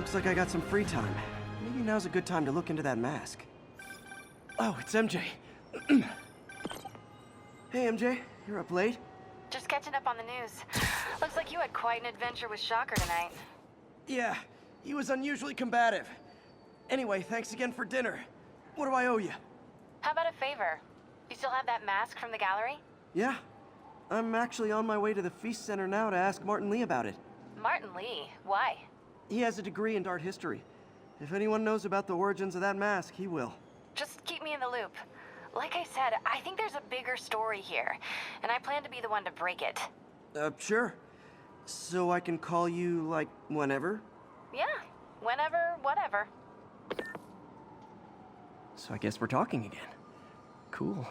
Looks like I got some free time. Maybe now's a good time to look into that mask. Oh, it's MJ. Hey, MJ. You're up late? Just catching up on the news. Looks like you had quite an adventure with Shocker tonight. Yeah, he was unusually combative. Anyway, thanks again for dinner. What do I owe you? How about a favor? You still have that mask from the gallery? Yeah. I'm actually on my way to the Feast Center now to ask Martin Lee about it. Martin Lee? Why? He has a degree in art history. If anyone knows about the origins of that mask, he will. Just keep me in the loop. Like I said, I think there's a bigger story here, and I plan to be the one to break it. Sure. So I can call you, like, whenever? Yeah, whenever, whatever. So I guess we're talking again. Cool.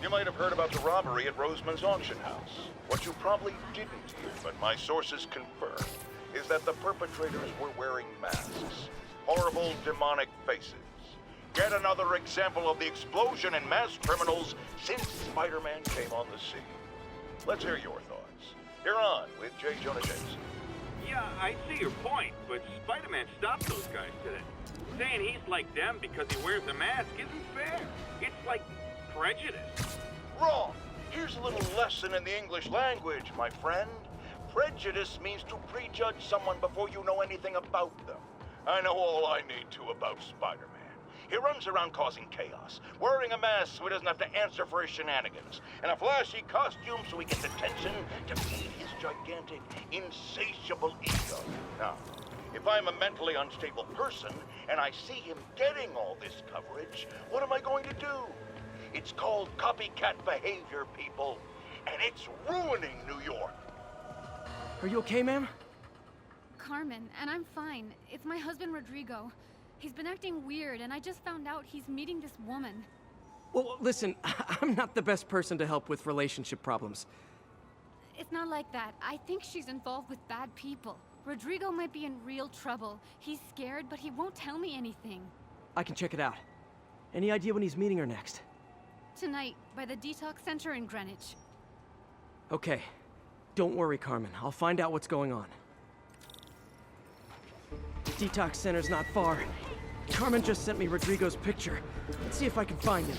You might have heard about the robbery at Roseman's auction house. What you probably didn't hear, but my sources confirm, is that the perpetrators were wearing masks. Horrible, demonic faces. Yet another example of the explosion in mass criminals since Spider-Man came on the scene. Let's hear your thoughts. You're on with J. Jonah Jameson. Yeah, I see your point, but Spider-Man stopped those guys today. Saying he's like them because he wears a mask isn't fair. It's like prejudice. Wrong! Here's a little lesson in the English language, my friend. Prejudice means to prejudge someone before you know anything about them. I know all I need to about Spider-Man. He runs around causing chaos, wearing a mask so he doesn't have to answer for his shenanigans, and a flashy costume so he gets attention to feed his gigantic, insatiable ego. Now, if I'm a mentally unstable person and I see him getting all this coverage, what am I going to do? It's called copycat behavior, people, and it's ruining New York. Are you okay, ma'am? Carmen, and I'm fine. It's my husband, Rodrigo. He's been acting weird, and I just found out he's meeting this woman. Well, listen, I'm not the best person to help with relationship problems. It's not like that. I think she's involved with bad people. Rodrigo might be in real trouble. He's scared, but he won't tell me anything. I can check it out. Any idea when he's meeting her next? Tonight, by the detox center in Greenwich. Okay. Don't worry, Carmen. I'll find out what's going on. Detox center's not far. Carmen just sent me Rodrigo's picture. Let's see if I can find him.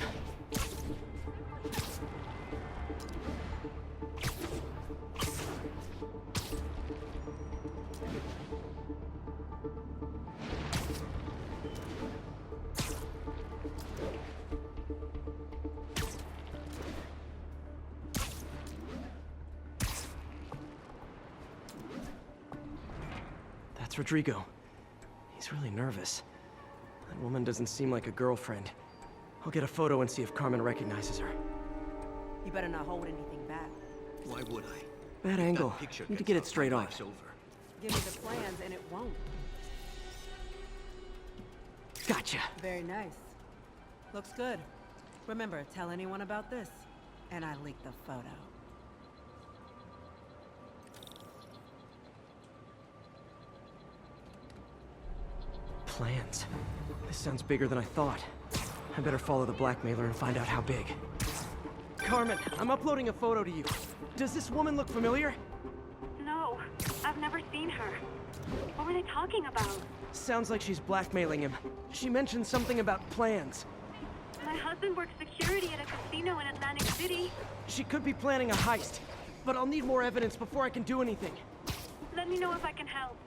That's Rodrigo. He's really nervous. That woman doesn't seem like a girlfriend. I'll get a photo and see if Carmen recognizes her. You better not hold anything back. Why would I? Bad angle. Need to get it straight on. Over. Give me the plans and it won't. Gotcha. Very nice. Looks good. Remember, tell anyone about this, and I leak the photo. Plans. This sounds bigger than I thought. I better follow the blackmailer and find out how big. Carmen, I'm uploading a photo to you. Does this woman look familiar? No, I've never seen her. What were they talking about? Sounds like she's blackmailing him. She mentioned something about plans. My husband works security at a casino in Atlantic City. She could be planning a heist, but I'll need more evidence before I can do anything. Let me know if I can help.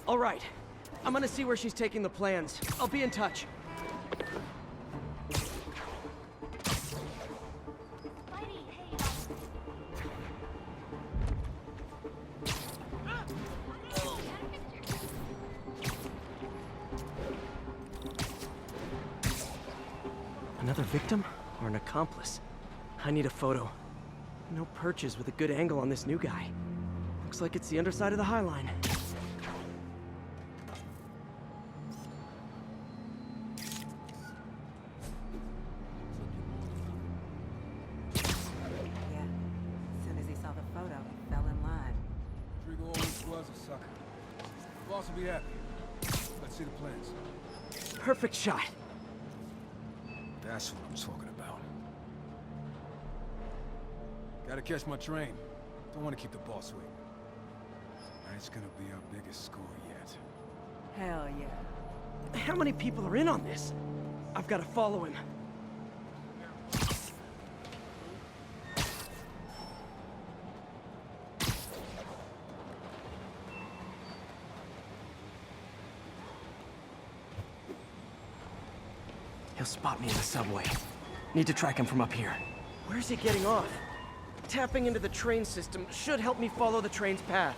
All right. I'm gonna see where she's taking the plans. I'll be in touch. Another victim or an accomplice? I need a photo. No perches with a good angle on this new guy. Looks like it's the underside of the High Line. Yeah. As soon as he saw the photo, he fell in line. Rodrigo always was a sucker. Boss will be happy. Let's see the plans. Perfect shot. That's what I'm talking about. Gotta catch my train. Don't want to keep the boss waiting. Tonight's gonna be our biggest score yet. Hell yeah. How many people are in on this? I've got to follow him. He'll spot me in the subway. Need to track him from up here. Where's he getting off? Tapping into the train system should help me follow the train's path.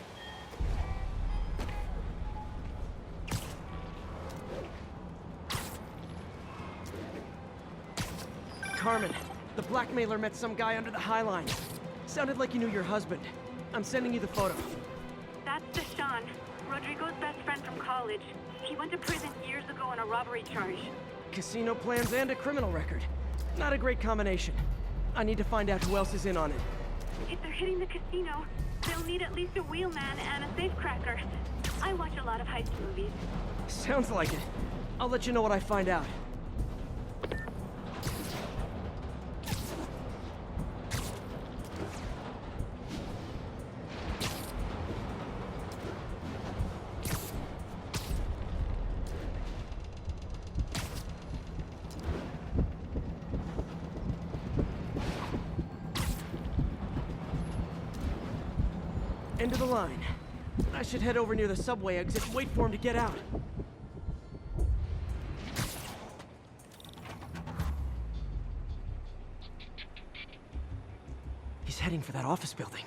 Carmen, the blackmailer met some guy under the High Line. Sounded like you knew your husband. I'm sending you the photo. That's Deshaun, Rodrigo's best friend from college. He went to prison years ago on a robbery charge. Casino plans and a criminal record. Not a great combination. I need to find out who else is in on it. If they're hitting the casino, they'll need at least a wheelman and a safecracker. I watch a lot of heist movies. Sounds like it. I'll let you know what I find out. End of the line. I should head over near the subway exit and wait for him to get out. He's heading for that office building.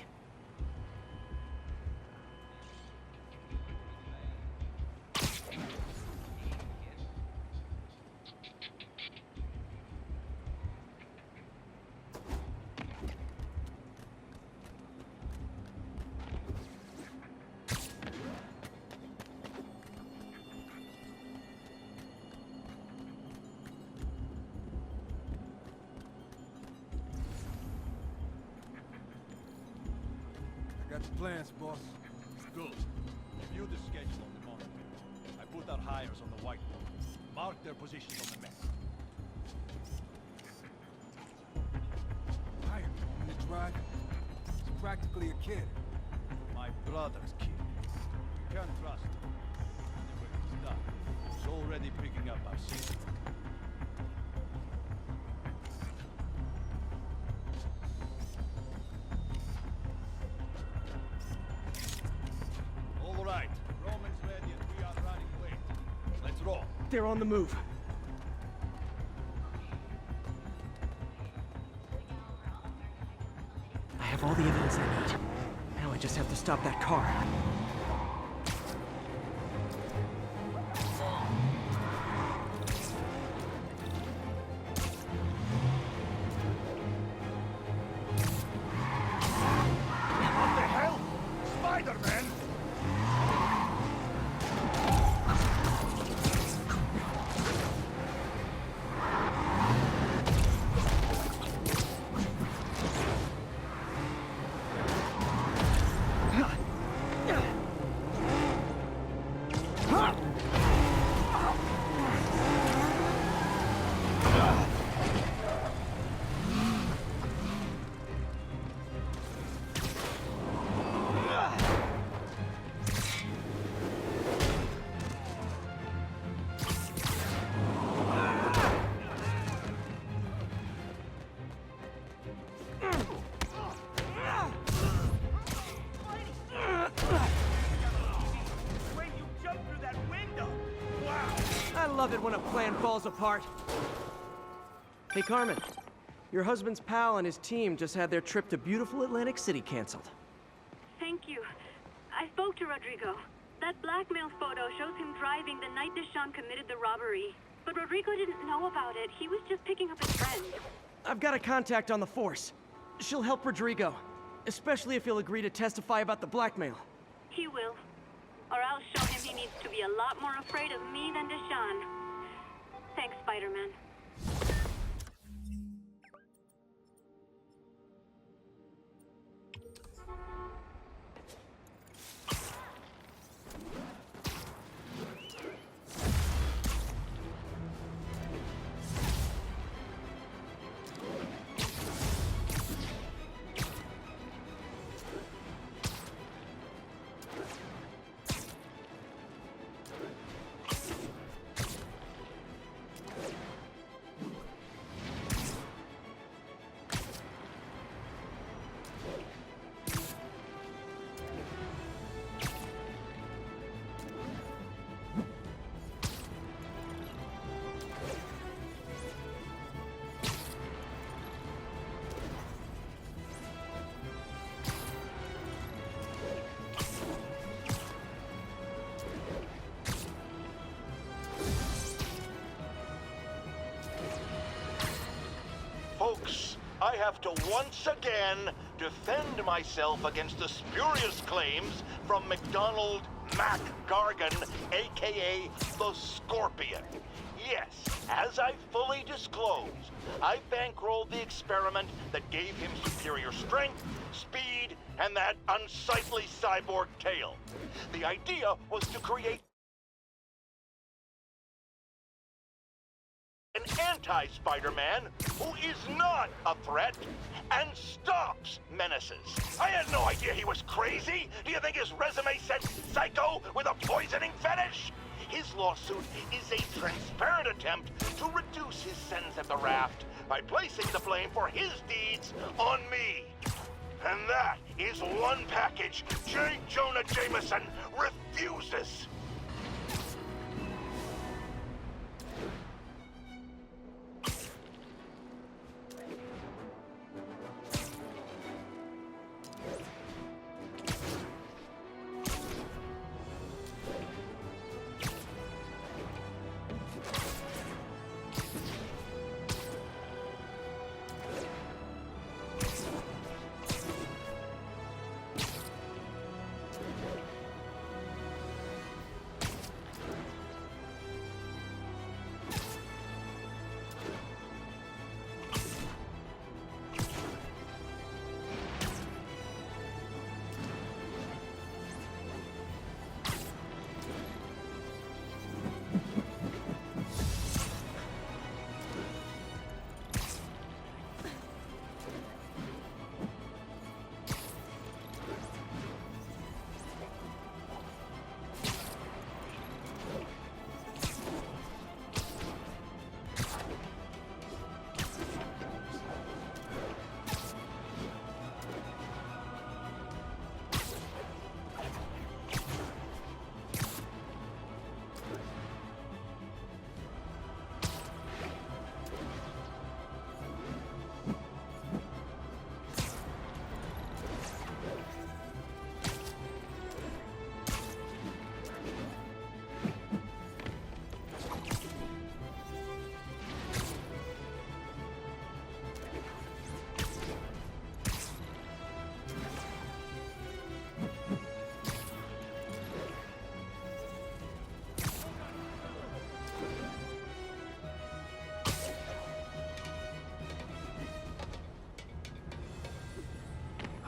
Got your plans, boss. Good. Review the schedule on the monitor. I put our hires on the whiteboard. Mark their positions on the map. Hired a minute drive. He's practically a kid. My brother's kid. You can't trust him. Anyway, he's done. He's already picking up our signal. All right. Roman's ready and we are running late. Let's roll. They're on the move. I have all the evidence I need. Now I just have to stop that car. What the hell? Spider-Man? I love it when a plan falls apart. Hey, Carmen. Your husband's pal and his team just had their trip to beautiful Atlantic City canceled. Thank you. I spoke to Rodrigo. That blackmail photo shows him driving the night Deshawn committed the robbery. But Rodrigo didn't know about it. He was just picking up his friend. I've got a contact on the force. She'll help Rodrigo, especially if he'll agree to testify about the blackmail. He will. Or I'll show him he needs to be a lot more afraid of me than Deshawn. Thanks, Spider-Man. Folks, I have to once again defend myself against the spurious claims from McDonald Mac Gargan, aka the Scorpion. Yes, as I fully disclosed, I bankrolled the experiment that gave him superior strength, speed, and that unsightly cyborg tail. The idea was to create an anti-Spider-Man who is not a threat and stops menaces. I had no idea he was crazy. Do you think his resume said psycho with a poisoning fetish? His lawsuit is a transparent attempt to reduce his sentence at the raft by placing the blame for his deeds on me. And that is one package J. Jonah Jameson refuses.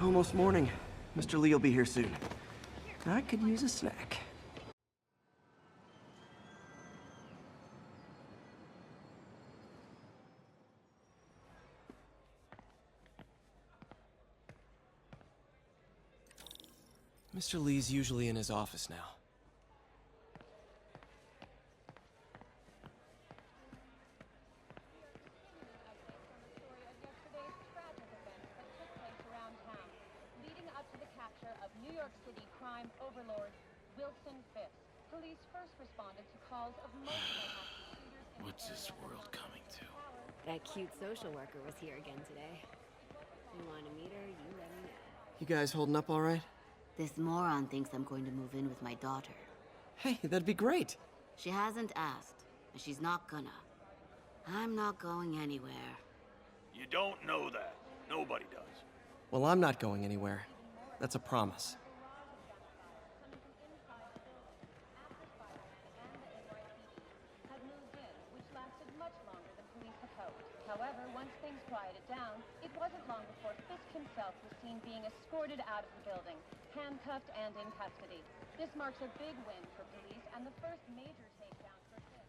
Almost morning. Mr. Lee will be here soon. I could use a snack. Mr. Lee's usually in his office now. Overlord Wilson Fisk. Police first responded to calls of multiple What's this world coming to? That cute social worker was here again today. You want to meet her, you let me know. You guys holding up all right? This moron thinks I'm going to move in with my daughter. Hey, that'd be great. She hasn't asked, and she's not gonna. I'm not going anywhere. You don't know that. Nobody does. Well, I'm not going anywhere. That's a promise. Had moved in, which lasted much longer than police had hoped. However, once things quieted down, it wasn't long before Fisk himself was seen being escorted out of the building, handcuffed and in custody. This marks a big win for police and the first major takedown for Fisk.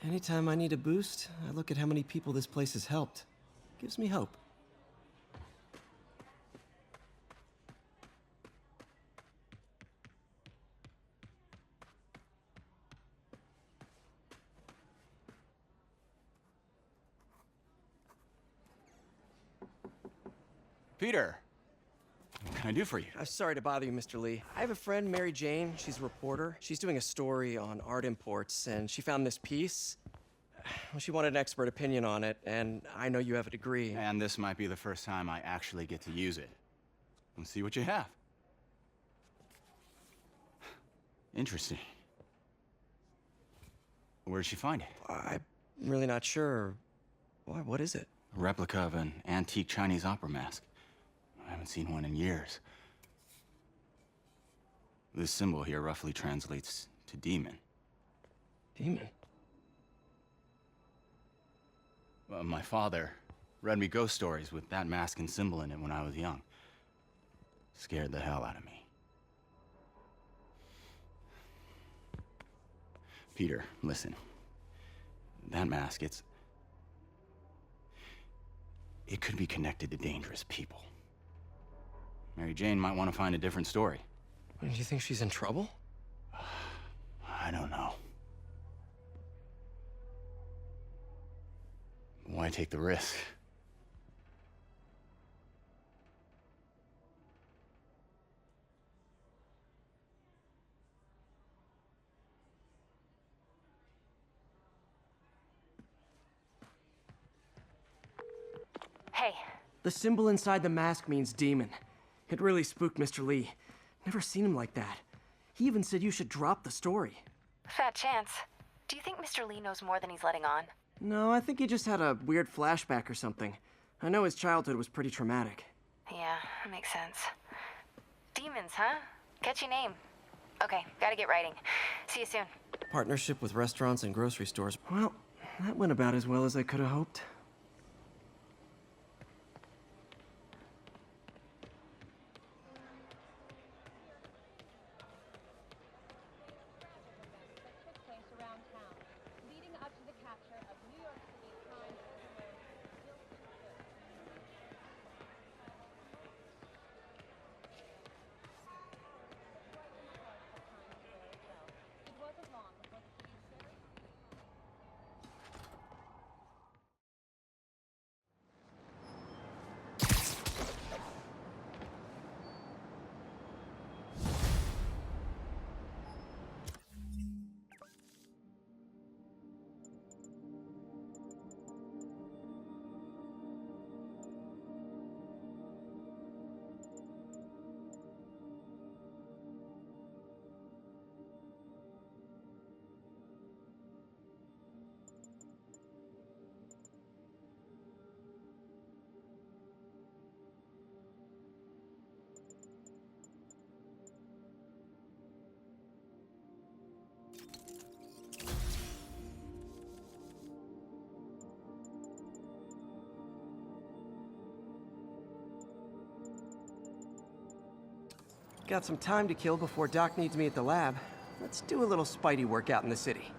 Anytime I need a boost, I look at how many people this place has helped. Gives me hope. Peter, what can I do for you? Sorry to bother you, Mr. Lee. I have a friend, Mary Jane. She's a reporter. She's doing a story on art imports, and she found this piece. Well, she wanted an expert opinion on it, and I know you have a degree. And this might be the first time I actually get to use it. Let's see what you have. Interesting. Where did she find it? I'm really not sure. Why, what is it? A replica of an antique Chinese opera mask. I haven't seen one in years. This symbol here roughly translates to demon. Demon? My father read me ghost stories with that mask and symbol in it when I was young. Scared the hell out of me. Peter, listen. That mask, it could be connected to dangerous people. Mary Jane might want to find a different story. Do you think she's in trouble? I don't know. Why take the risk? Hey, The symbol inside the mask means demon. It really spooked Mr. Lee. Never seen him like that. He even said you should drop the story. fat chance. Do you think Mr. Lee knows more than he's letting on? No, I think he just had a weird flashback or something. I know his childhood was pretty traumatic. Yeah, makes sense. Demons, huh? Catchy name. Okay, gotta get writing. See you soon. Partnership with restaurants and grocery stores. Well, that went about as well as I could have hoped. Got some time to kill before Doc needs me at the lab. Let's do a little Spidey work out in the city.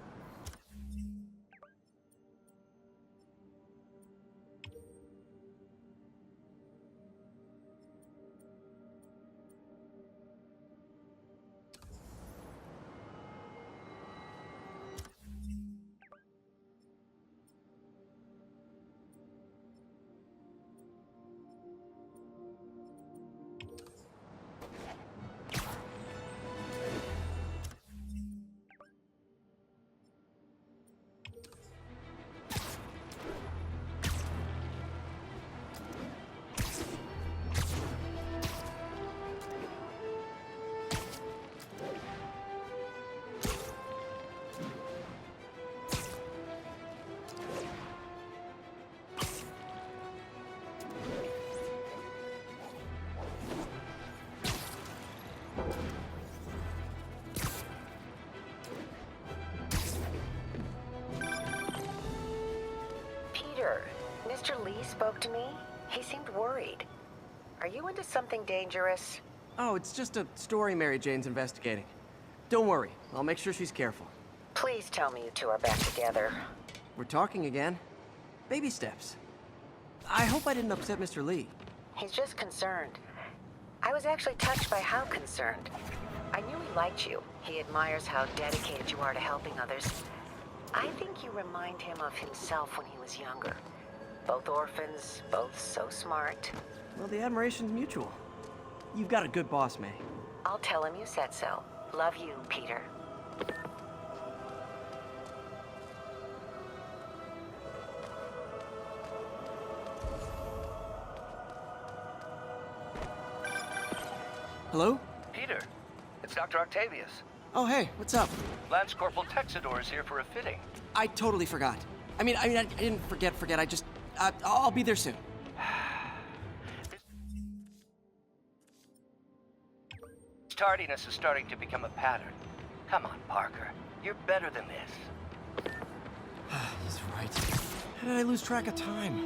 Peter, Mr. Lee spoke to me. He seemed worried. Are you into something dangerous? Oh, it's just a story Mary Jane's investigating. Don't worry, I'll make sure she's careful. Please tell me you two are back together. We're talking again. Baby steps. I hope I didn't upset Mr. Lee. He's just concerned. I was actually touched by how concerned. I knew he liked you. He admires how dedicated you are to helping others. I think you remind him of himself when he was younger. Both orphans, both so smart. Well, the admiration's mutual. You've got a good boss, May. I'll tell him you said so. Love you, Peter. Hello? Peter, it's Dr. Octavius. Oh, hey, what's up? Lance Corporal Texador is here for a fitting. I totally forgot. I didn't forget. I just, I'll be there soon. This tardiness is starting to become a pattern. Come on, Parker. You're better than this. He's right. How did I lose track of time?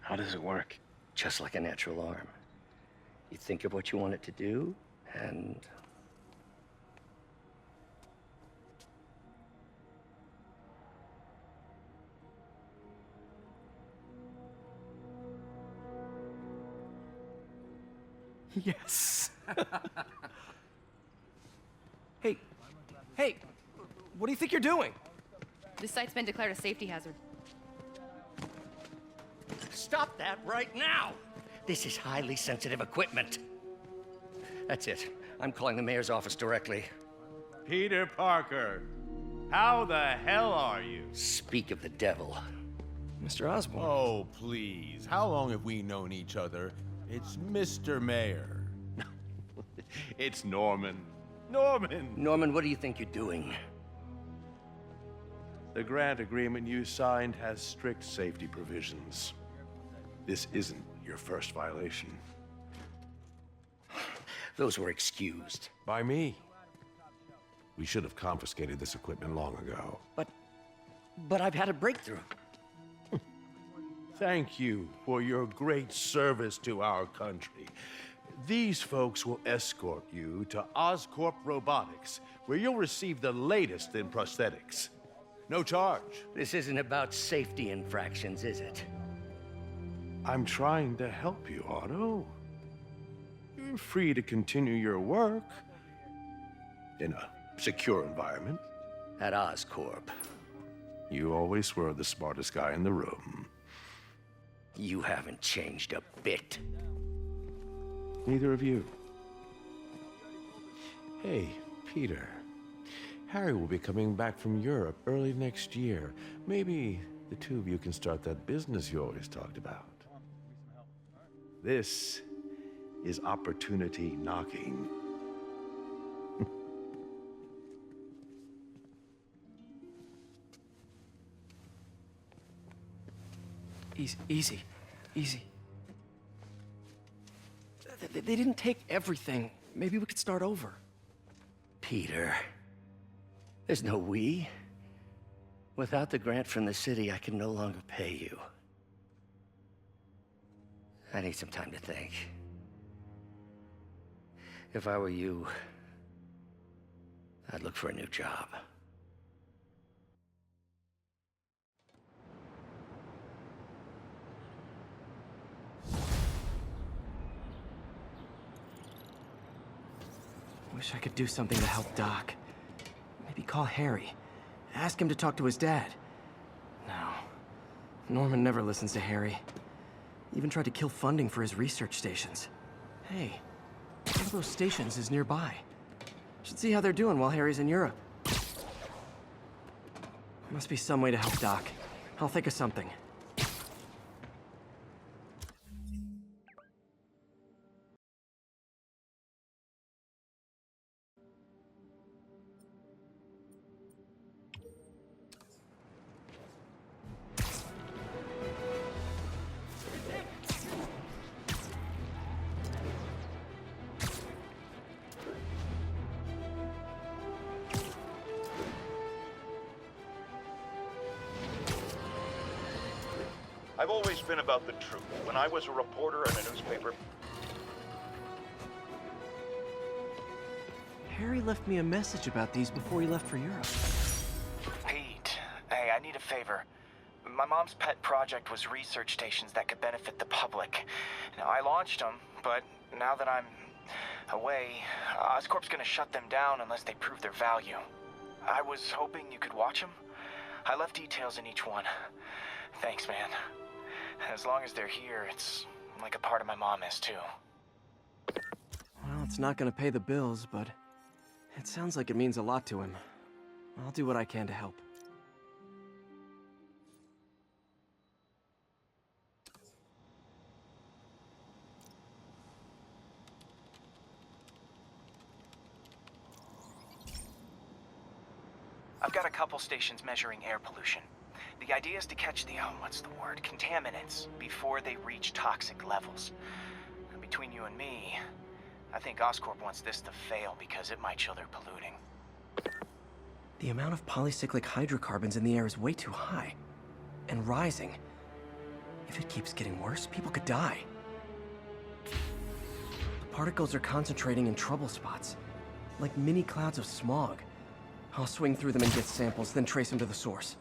How does it work? Just like a natural arm. You think of what you want it to do, and... Yes. Hey, what do you think you're doing? This site's been declared a safety hazard. Stop that right now! This is highly sensitive equipment. That's it. I'm calling the mayor's office directly. Peter Parker, how the hell are you? Speak of the devil. Mr. Osborn. Oh, please. How long have we known each other? It's Mr. Mayor. It's Norman. Norman! Norman, what do you think you're doing? The grant agreement you signed has strict safety provisions. This isn't your first violation. Those were excused. By me. We should have confiscated this equipment long ago. But I've had a breakthrough. Thank you for your great service to our country. These folks will escort you to Oscorp Robotics, where you'll receive the latest in prosthetics. No charge. This isn't about safety infractions, is it? I'm trying to help you, Otto. You're free to continue your work in a secure environment. At Oscorp. You always were the smartest guy in the room. You haven't changed a bit. Neither of you. Hey, Peter. Harry will be coming back from Europe early next year. Maybe the two of you can start that business you always talked about. This is opportunity knocking. Easy. They didn't take everything. Maybe we could start over. Peter, there's no we. Without the grant from the city, I can no longer pay you. I need some time to think. If I were you, I'd look for a new job. Wish I could do something to help Doc. Maybe call Harry. Ask him to talk to his dad. No. Norman never listens to Harry. Even tried to kill funding for his research stations. Hey, one of those stations is nearby. Should see how they're doing while Harry's in Europe. Must be some way to help Doc. I'll think of something. I've always been about the truth. When I was a reporter in a newspaper... Harry left me a message about these before he left for Europe. Pete, hey, I need a favor. My mom's pet project was research stations that could benefit the public. Now, I launched them, but now that I'm away, Oscorp's gonna shut them down unless they prove their value. I was hoping you could watch them. I left details in each one. Thanks, man. As long as they're here, it's like a part of my mom is, too. Well, it's not gonna pay the bills, but it sounds like it means a lot to him. I'll do what I can to help. I've got a couple stations measuring air pollution. The idea is to catch the, contaminants before they reach toxic levels. Between you and me, I think Oscorp wants this to fail because it might show they're polluting. The amount of polycyclic hydrocarbons in the air is way too high. And rising. If it keeps getting worse, people could die. The particles are concentrating in trouble spots, like mini clouds of smog. I'll swing through them and get samples, then trace them to the source.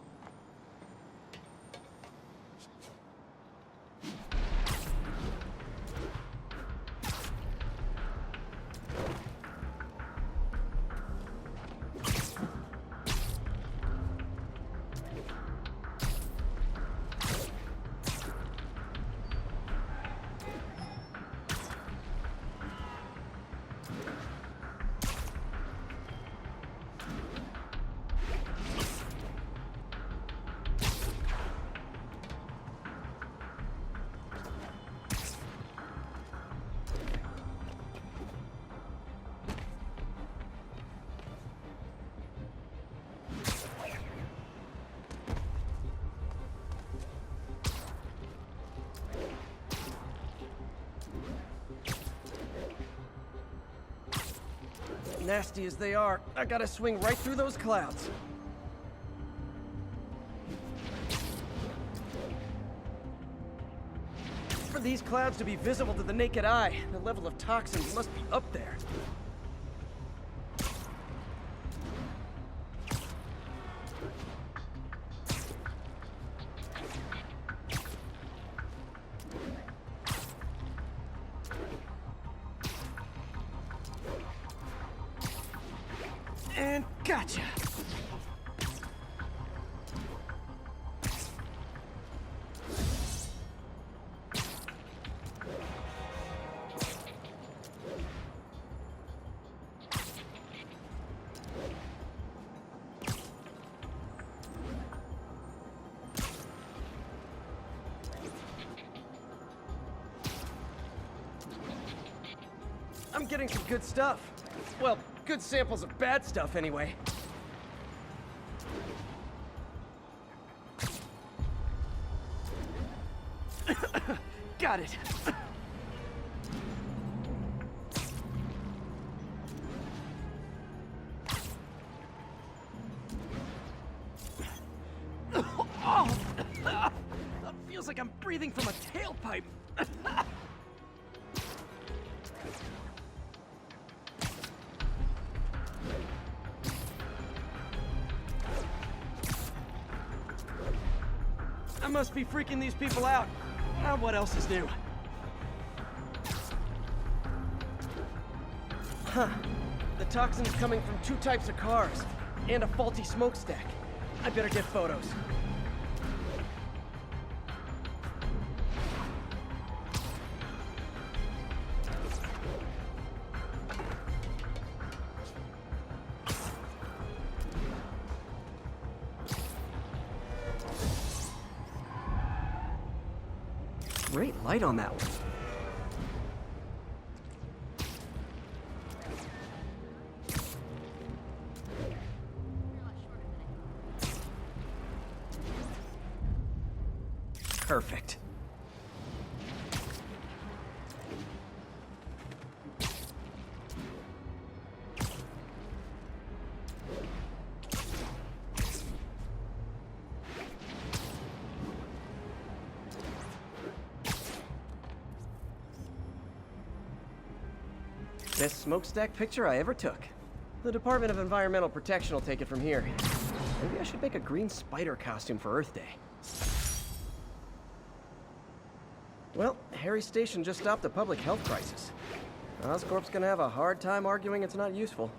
Nasty as they are, I gotta swing right through those clouds. for these clouds to be visible to the naked eye, the level of toxins must be up there. And gotcha! I'm getting some good stuff. Well, good samples of bad stuff, anyway. Got it. Oh! Feels like I'm breathing from a tailpipe. I must be freaking these people out. What else is new? Huh. The toxin's coming from 2 types of cars, and a faulty smokestack. I better get photos. Great light on that one. Perfect. Best smokestack picture I ever took. The Department of Environmental Protection will take it from here. Maybe I should make a green spider costume for Earth Day. Well, Harry's station just stopped a public health crisis. Oscorp's gonna have a hard time arguing it's not useful.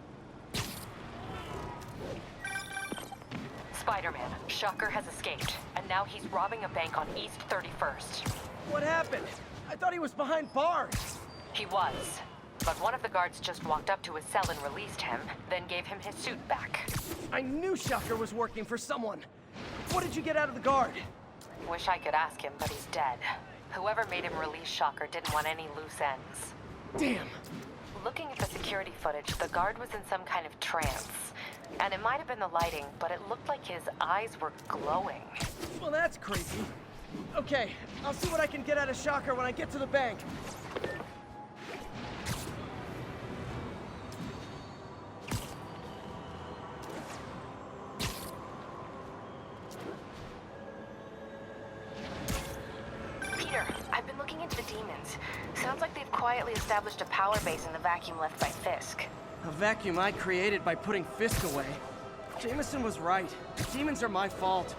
Spider-Man, Shocker has escaped, and now he's robbing a bank on East 31st. What happened? I thought he was behind bars. He was. But one of the guards just walked up to his cell and released him, then gave him his suit back. I knew Shocker was working for someone. What did you get out of the guard? Wish I could ask him, but he's dead. Whoever made him release Shocker didn't want any loose ends. Damn. Looking at the security footage, the guard was in some kind of trance. And it might have been the lighting, but it looked like his eyes were glowing. Well, that's creepy. Okay, I'll see what I can get out of Shocker when I get to the bank. Sounds like they've quietly established a power base in the vacuum left by Fisk. A vacuum I created by putting Fisk away. Jameson was right. The demons are my fault.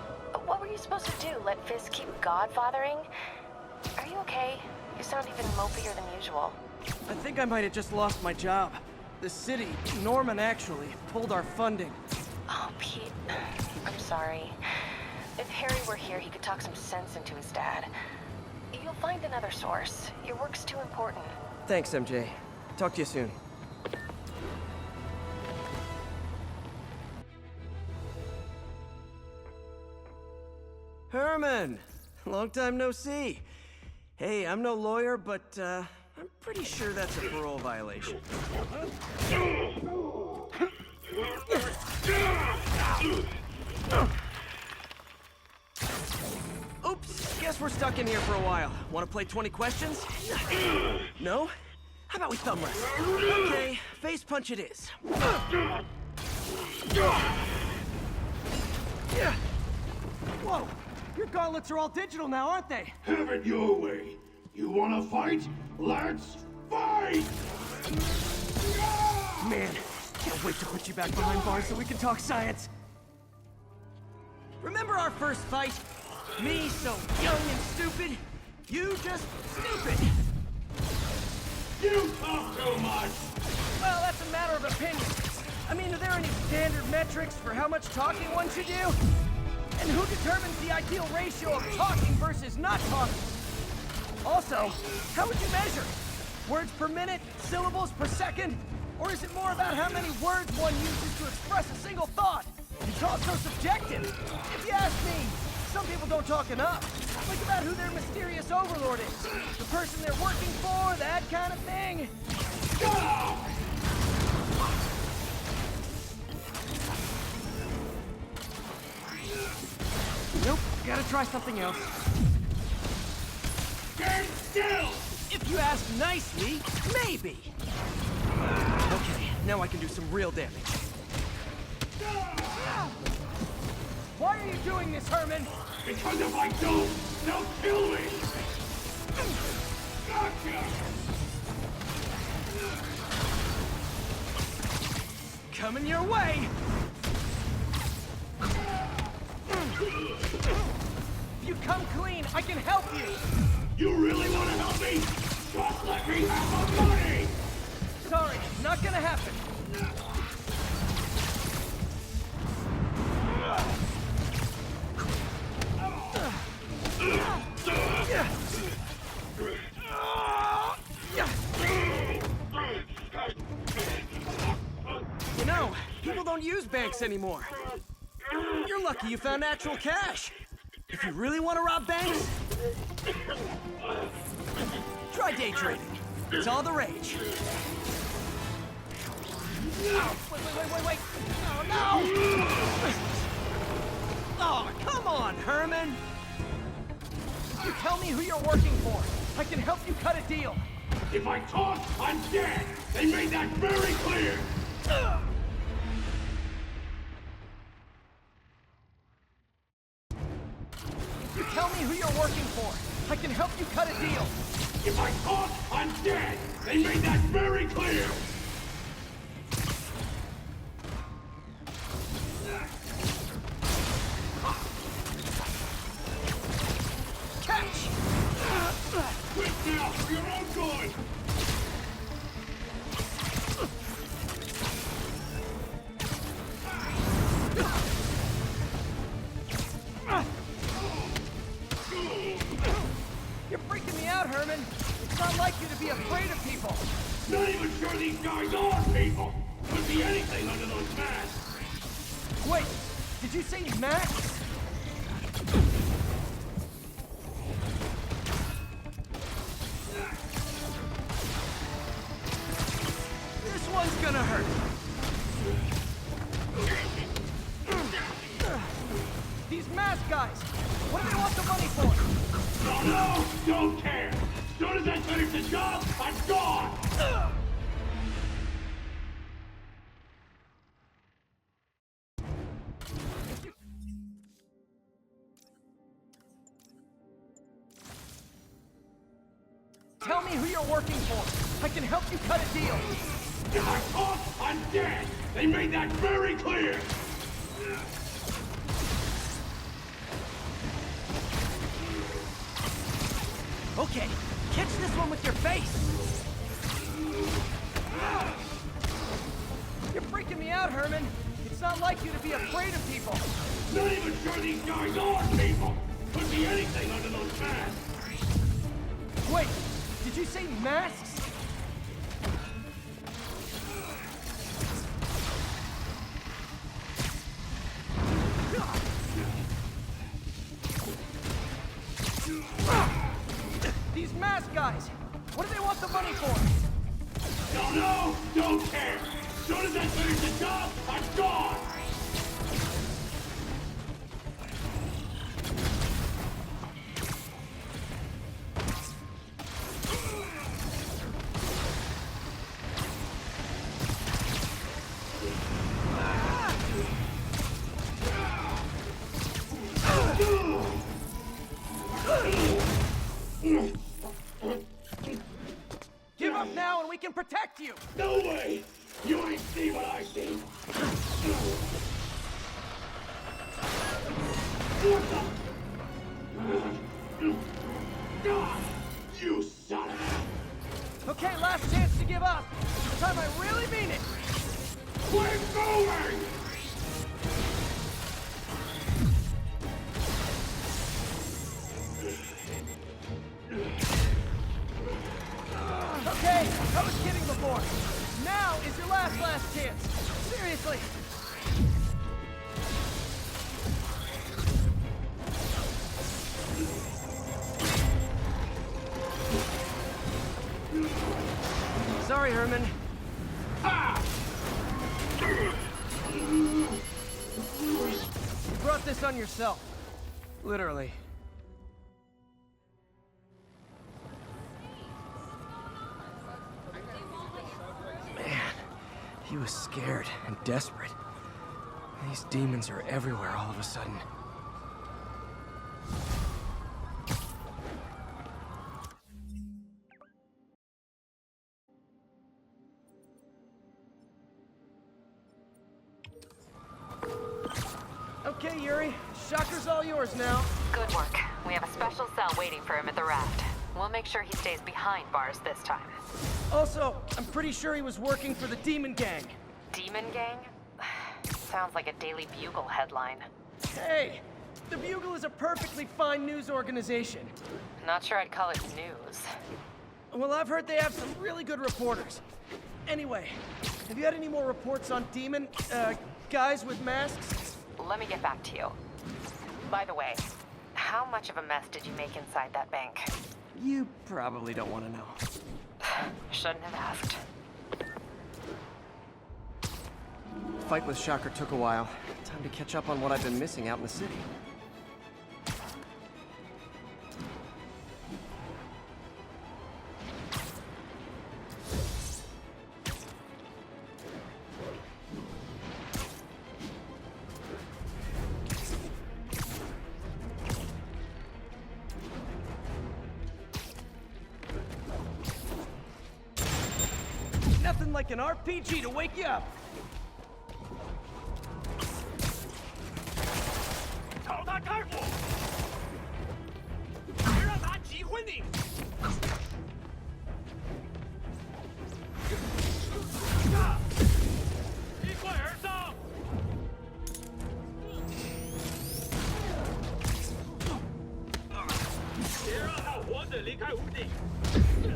What were you supposed to do? Let Fisk keep godfathering? Are you okay? You sound even mopier than usual. I think I might have just lost my job. The city, Norman actually, pulled our funding. Oh, Pete. I'm sorry. If Harry were here, he could talk some sense into his dad. You'll find another source. Your work's too important. Thanks, MJ. Talk to you soon. Herman! Long time no see. Hey, I'm no lawyer, but I'm pretty sure that's a parole violation. Oops, guess we're stuck in here for a while. Want to play 20 questions? No? How about we thumb wrestle? Okay, face punch it is. Whoa, your gauntlets are all digital now, aren't they? Have it your way. You wanna fight? Let's fight! Man, can't wait to put you back behind bars so we can talk science. Remember our first fight? Me so young and stupid, you just stupid. You talk too much! Well, that's a matter of opinion. I mean, are there any standard metrics for how much talking one should do? And who determines the ideal ratio of talking versus not talking? Also, how would you measure? Words per minute? Syllables per second? Or is it more about how many words one uses to express a single thought? It's all so subjective. If you ask me, some people don't talk enough. Think about who their mysterious overlord is. The person they're working for, that kind of thing. Nope, gotta try something else. Get still! If you ask nicely, maybe. Okay, now I can do some real damage. Why are you doing this, Herman? Because if I don't, they'll kill me! Gotcha! Coming your way! If you come clean, I can help you! You really want to help me? Just let me have the money! Sorry, not gonna happen. You know, people don't use banks anymore. You're lucky you found actual cash. If you really want to rob banks, try day trading. It's all the rage. Oh, wait. Oh, no! Oh, come on, Herman! You tell me who you're working for. I can help you cut a deal. If I talk, I'm dead! They made that very clear! You tell me who you're working for. I can help you cut a deal. If I talk, I'm dead! They made that very clear! Catch! Quit now, for your own good! You're freaking me out, Herman. It's not like you to be afraid of people. Not even sure these guys are people! Could be anything under those masks! Wait, did you say masks? This one's gonna hurt. These mask guys, what do they want the money for? Don't know, don't care! As soon as I finish the job, I'm gone! Tell me who you're working for. I can help you cut a deal. If I talk, I'm dead! They made that very clear! Okay, catch this one with your face. You're freaking me out, Herman. It's not like you to be afraid of people. Not even sure these guys are people! Could be anything under those masks! Wait, did you say masks? These mask guys, what do they want the money for? Don't know, don't care! As soon as I finish the job, I'm gone! fucking protect you! No way! You ain't see what I see! You son of a... Okay, last chance to give up. This time I really mean it. We're going! Okay, I was kidding before. Now is your last chance. Seriously. Sorry, Herman. You brought this on yourself. Literally. Man, he was scared and desperate. These demons are everywhere all of a sudden. Okay, Yuri. Shocker's all yours now. Good work. We have a special cell waiting for him at the raft. We'll make sure he stays behind bars this time. Also, I'm pretty sure he was working for the Demon Gang. Demon Gang? Sounds like a Daily Bugle headline. Hey! The Bugle is a perfectly fine news organization. Not sure I'd call it news. Well, I've heard they have some really good reporters. Anyway, have you had any more reports on demon, guys with masks? Let me get back to you. By the way, how much of a mess did you make inside that bank? You probably don't want to know. Shouldn't have asked. Fight with Shocker took a while. Time to catch up on what I've been missing out in the city. Nothing like an RPG to wake you up.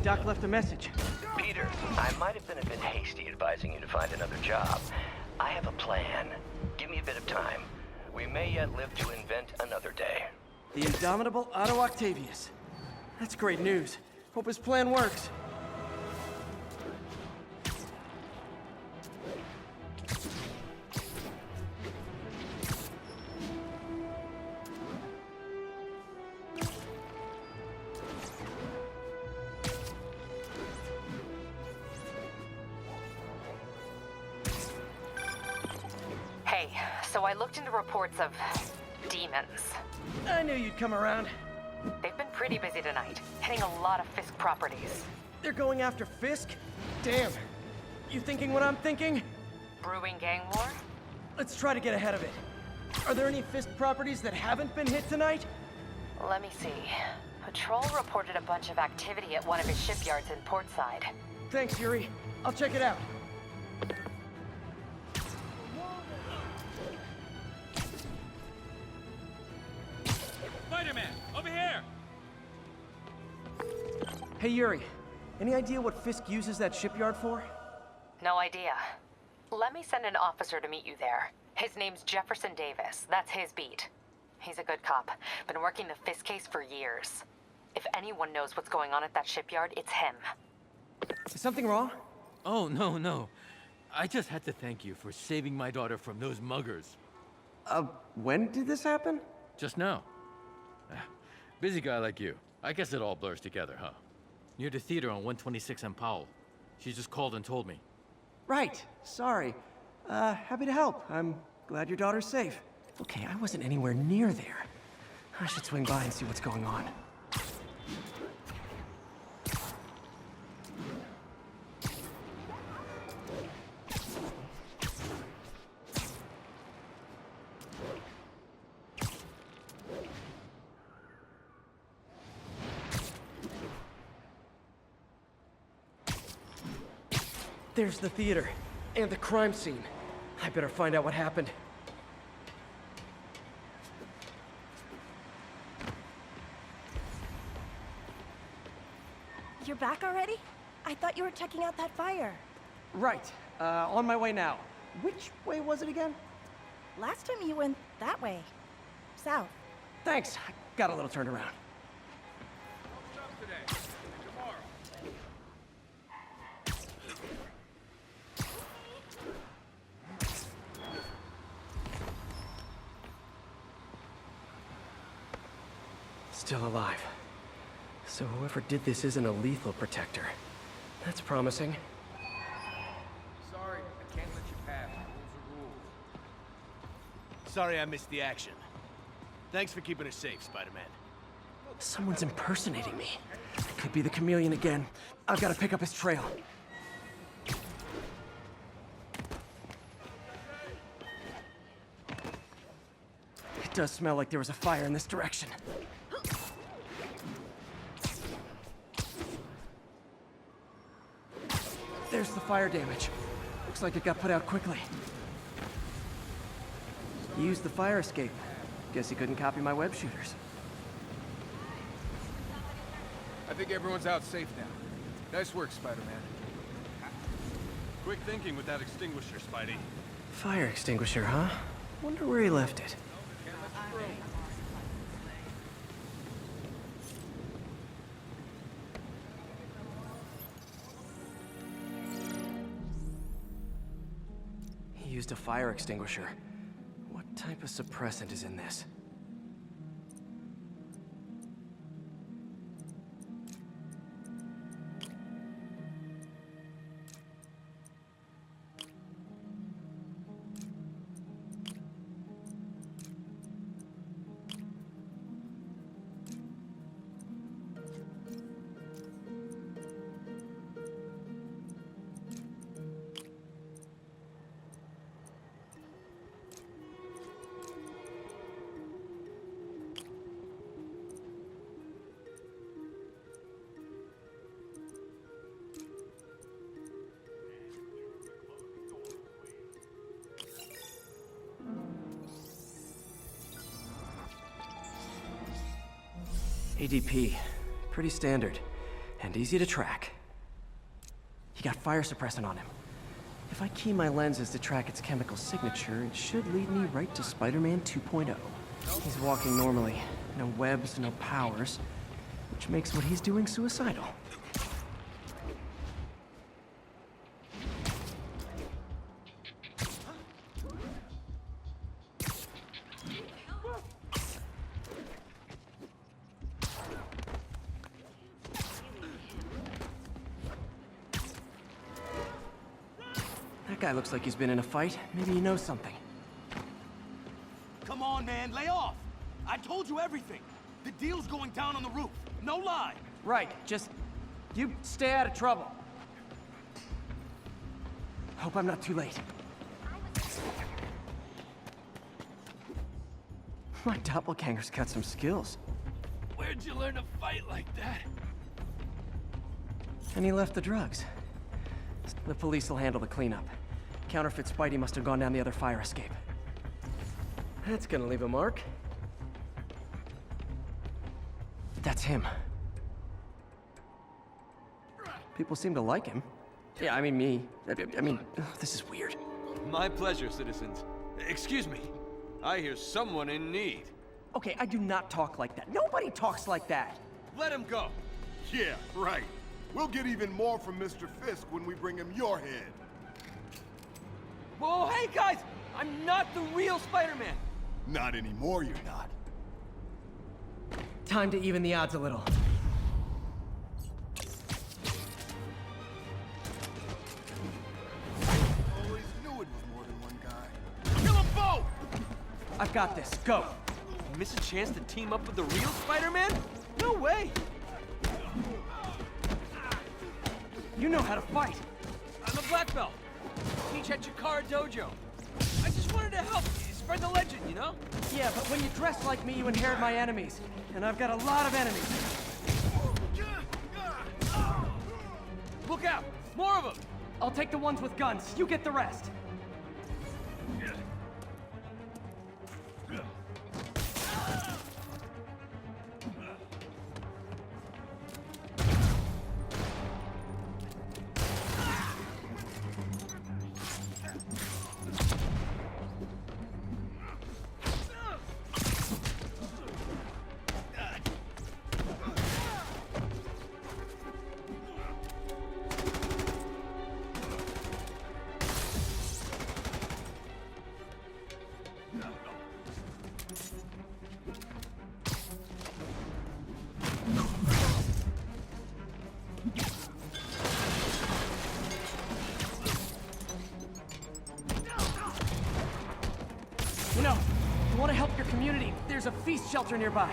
Doc left a message. Peter, I might have been a bit hasty advising you to find another job. I have a plan. Give me a bit of time. We may yet live to invent another day. The indomitable Otto Octavius. That's great news. Hope his plan works. Hey, so I looked into reports of demons. I knew you'd come around. They've been pretty busy tonight, hitting a lot of Fisk properties. They're going after Fisk? Damn. You thinking what I'm thinking? Brewing gang war? Let's try to get ahead of it. Are there any Fisk properties that haven't been hit tonight? Let me see. Patrol reported a bunch of activity at one of his shipyards in Portside. Thanks, Yuri. I'll check it out. Spider-Man, over here! Hey, Yuri. Any idea what Fisk uses that shipyard for? No idea. Let me send an officer to meet you there. His name's Jefferson Davis. That's his beat. He's a good cop. Been working the Fisk case for years. If anyone knows what's going on at that shipyard, it's him. Is something wrong? Oh, no. I just had to thank you for saving my daughter from those muggers. When did this happen? Just now. Busy guy like you. I guess it all blurs together, huh? Near the theater on 126 and Powell. She just called and told me. Right. Sorry. Happy to help. I'm glad your daughter's safe. Okay, I wasn't anywhere near there. I should swing by and see what's going on. There's the theater. And the crime scene. I better find out what happened. You're back already? I thought you were checking out that fire. Right. On my way now. Which way was it again? Last time you went that way. South. Thanks. I got a little turned around. Still alive. So whoever did this isn't a lethal protector. That's promising. Sorry, I can't let you pass. Rules are rules. Sorry I missed the action. Thanks for keeping us safe, Spider-Man. Someone's impersonating me. It could be the chameleon again. I've got to pick up his trail. It does smell like there was a fire in this direction. There's the fire damage. Looks like it got put out quickly. Used the fire escape. Guess he couldn't copy my web shooters. I think everyone's out safe now. Nice work, Spider-Man. Quick thinking with that extinguisher, Spidey. Fire extinguisher, huh? Wonder where he left it. He used a fire extinguisher. What type of suppressant is in this? ADP. Pretty standard. And easy to track. He got fire suppressant on him. If I key my lenses to track its chemical signature, it should lead me right to Spider-Man 2.0. He's walking normally. No webs, no powers. Which makes what he's doing suicidal. That guy looks like he's been in a fight. Maybe he knows something. Come on, man, lay off! I told you everything. The deal's going down on the roof. No lie. Right, just... you stay out of trouble. Hope I'm not too late. My doppelganger's got some skills. Where'd you learn to fight like that? And he left the drugs. The police will handle the cleanup. Counterfeit Spidey must have gone down the other fire escape. That's gonna leave a mark. That's him. People seem to like him. Yeah, I mean me. I mean, this is weird. My pleasure, citizens. Excuse me. I hear someone in need. Okay, I do not talk like that. Nobody talks like that. Let him go. Yeah, right. We'll get even more from Mr. Fisk when we bring him your head. Whoa, hey guys! I'm not the real Spider-Man! Not anymore, you're not. Time to even the odds a little. Always knew it was more than one guy. Kill them both! I've got this. Go! Miss a chance to team up with the real Spider-Man? No way! You know how to fight! I'm a black belt. Teach at Chikara Dojo. I just wanted to help spread the legend, you know? Yeah, but when you dress like me, you inherit my enemies. And I've got a lot of enemies. Look out! More of them! I'll take the ones with guns. You get the rest. You know, you want to help your community, there's a feast shelter nearby.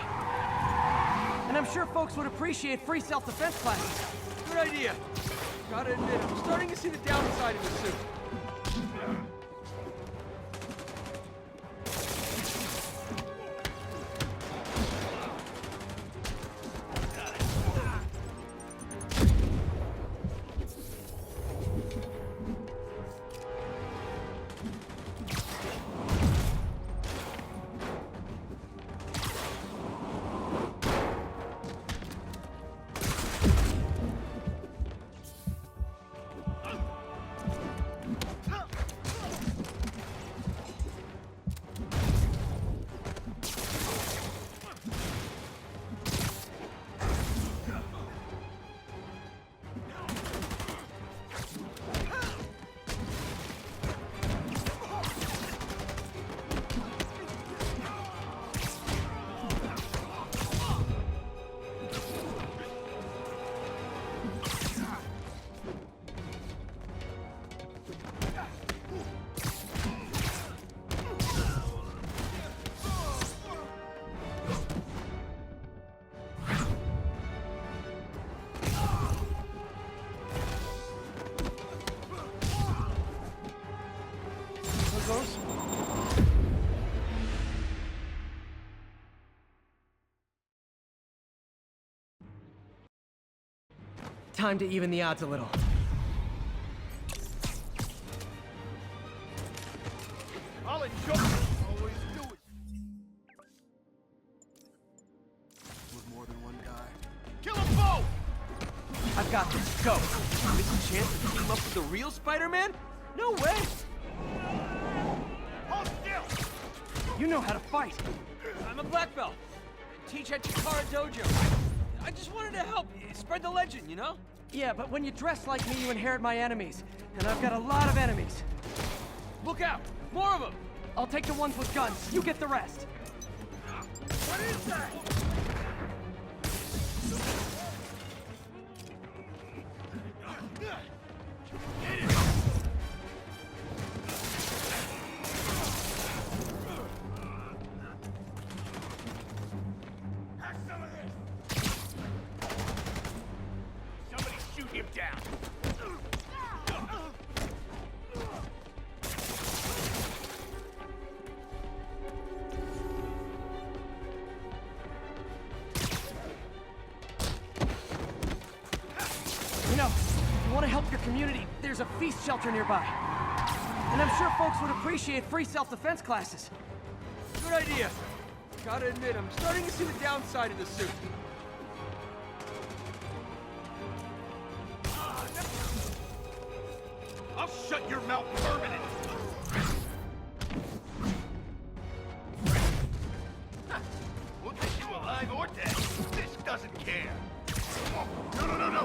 And I'm sure folks would appreciate free self-defense classes. Good idea. Gotta admit, I'm starting to see the downside of the suit. Time to even the odds a little. I'll enjoy it. Always do it. With more than one guy. Kill them both! I've got this. Go. Miss a chance to team up with the real Spider-Man? No way! Hold still! You know how to fight. I'm a black belt. Teach at Chikara Dojo. I just wanted to help spread the legend, you know? Yeah, but when you dress like me, you inherit my enemies. And I've got a lot of enemies. Look out! More of them! I'll take the ones with guns. You get the rest. What is that? Have some of this. Somebody shoot him down. You know, you want to help your community, there's a feast shelter nearby. And I'm sure folks would appreciate free self-defense classes. Good idea. Gotta admit, I'm starting to see the downside of the suit. I'll shut your mouth permanent. We'll take you alive or dead. This doesn't care. No, no, no, no.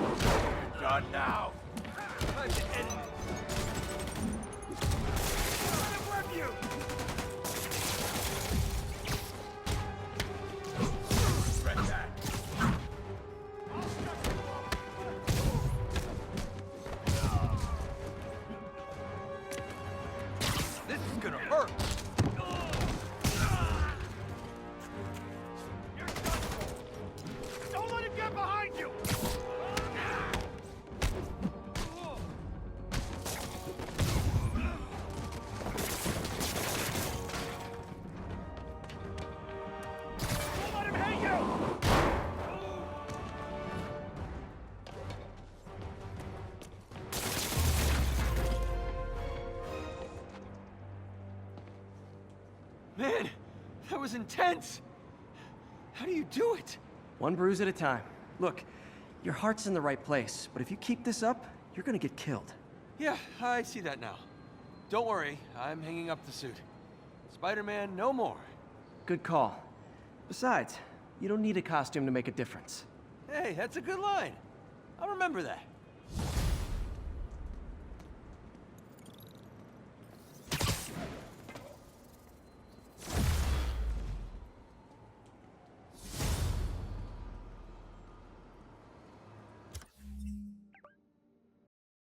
You're done now. Time to end it. Grab you. Regret that. This is gonna hurt. Don't let him get behind you. Don't let him hit you. Man, that was intense. How do you do it? One bruise at a time. Look, your heart's in the right place, but if you keep this up, you're gonna get killed. Yeah, I see that now. Don't worry, I'm hanging up the suit. Spider-Man, no more. Good call. Besides, you don't need a costume to make a difference. Hey, that's a good line. I'll remember that.